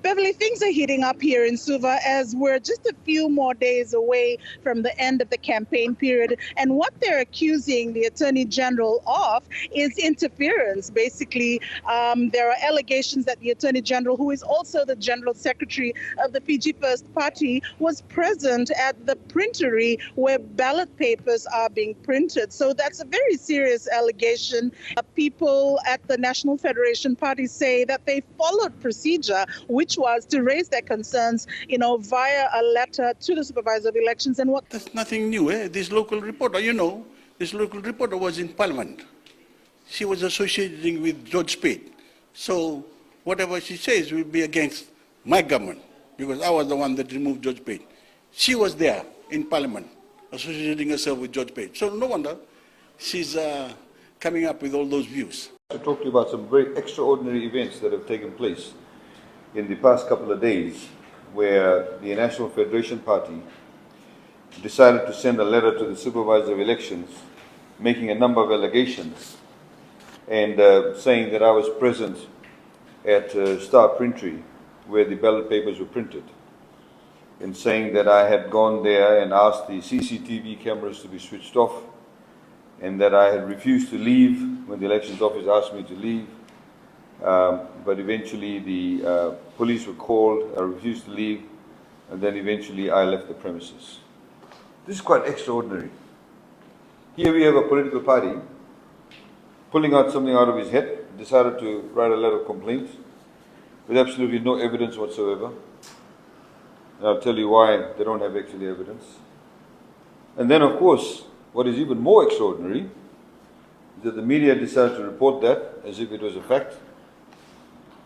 Beverly, things are heating up here in Suva as we're just a few more days away from the end of the campaign period. And what they're accusing the Attorney General of is interference. Basically, there are allegations that the Attorney General, who is also the General Secretary of the FijiFirst Party, was present at the printery where ballot papers are being printed. So that's a very serious allegation. People at the National Federation Party say that they followed procedure, which was to raise their concerns, via a letter to the Supervisor of Elections. And what That's nothing new, eh? This local reporter, this local reporter was in Parliament. She was associating with George Spade. So whatever she says will be against my government, because I was the one that removed George Spade. She was there in Parliament, associating herself with George Spade. So no wonder she's coming up with all those views. To talk to you about some very extraordinary events that have taken place in the past couple of days, where the National Federation Party decided to send a letter to the Supervisor of Elections making a number of allegations and saying that I was present at Star Printery where the ballot papers were printed, and saying that I had gone there and asked the CCTV cameras to be switched off, and that I had refused to leave when the elections office asked me to leave. But eventually the police were called, I refused to leave, and then eventually I left the premises. This is quite extraordinary. Here we have a political party pulling out something out of his head, decided to write a letter of complaint with absolutely no evidence whatsoever. And I'll tell you why they don't have actually evidence. And then, of course, what is even more extraordinary is that the media decided to report that as if it was a fact.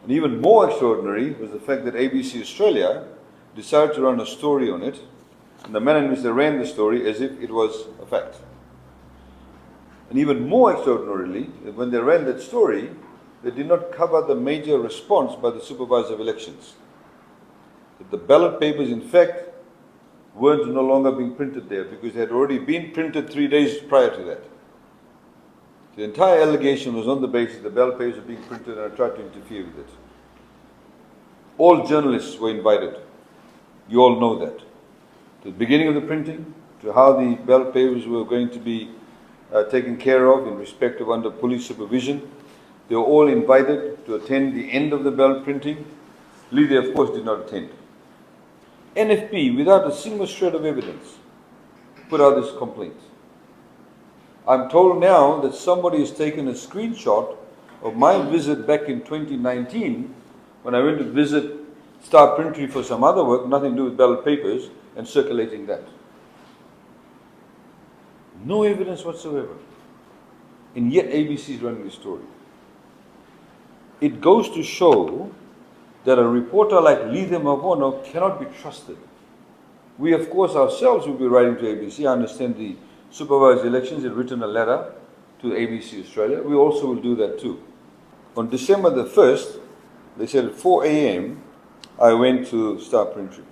And even more extraordinary was the fact that ABC Australia decided to run a story on it, and the manner in which they ran the story as if it was a fact. And even more extraordinarily, when they ran that story, they did not cover the major response by the Supervisor of Elections. That the ballot papers, in fact, weren't no longer being printed there because they had already been printed 3 days prior to that. The entire allegation was on the basis that the ballot papers were being printed, and I tried to interfere with it. All journalists were invited. You all know that. To the beginning of the printing, to how the ballot papers were going to be taken care of in respect of under police supervision. They were all invited to attend the end of the ballot printing. Lydia, of course, did not attend. NFP, without a single shred of evidence, put out this complaint. I'm told now that somebody has taken a screenshot of my visit back in 2019 when I went to visit Star Printery for some other work, nothing to do with ballot papers, and circulating that. No evidence whatsoever. And yet ABC is running the story. It goes to show that a reporter like Lydia Mavono cannot be trusted. We, of course, ourselves will be writing to ABC. I understand the Supervisor Elections had written a letter to ABC Australia. We also will do that too. On December the 1st, they said at 4 a.m., I went to Star Printery.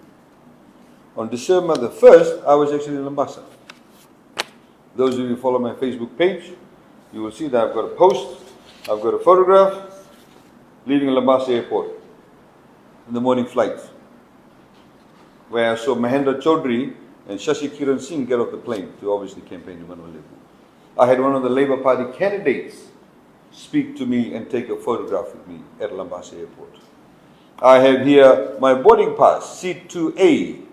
On December the 1st, I was actually in Lambasa. Those of you who follow my Facebook page, you will see that I've got a post, I've got a photograph, leaving Lambasa Airport in the morning flight, where I saw Mahendra Chaudhry and Shashi Kiran Singh get off the plane to obviously campaign in Manuel Lebu. I had one of the Labour Party candidates speak to me and take a photograph with me at Lambasa Airport. I have here my boarding pass, seat 2A,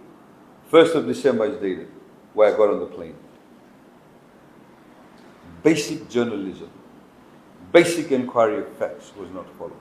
1st of December is dated, where I got on the plane. Basic journalism, basic inquiry of facts was not followed.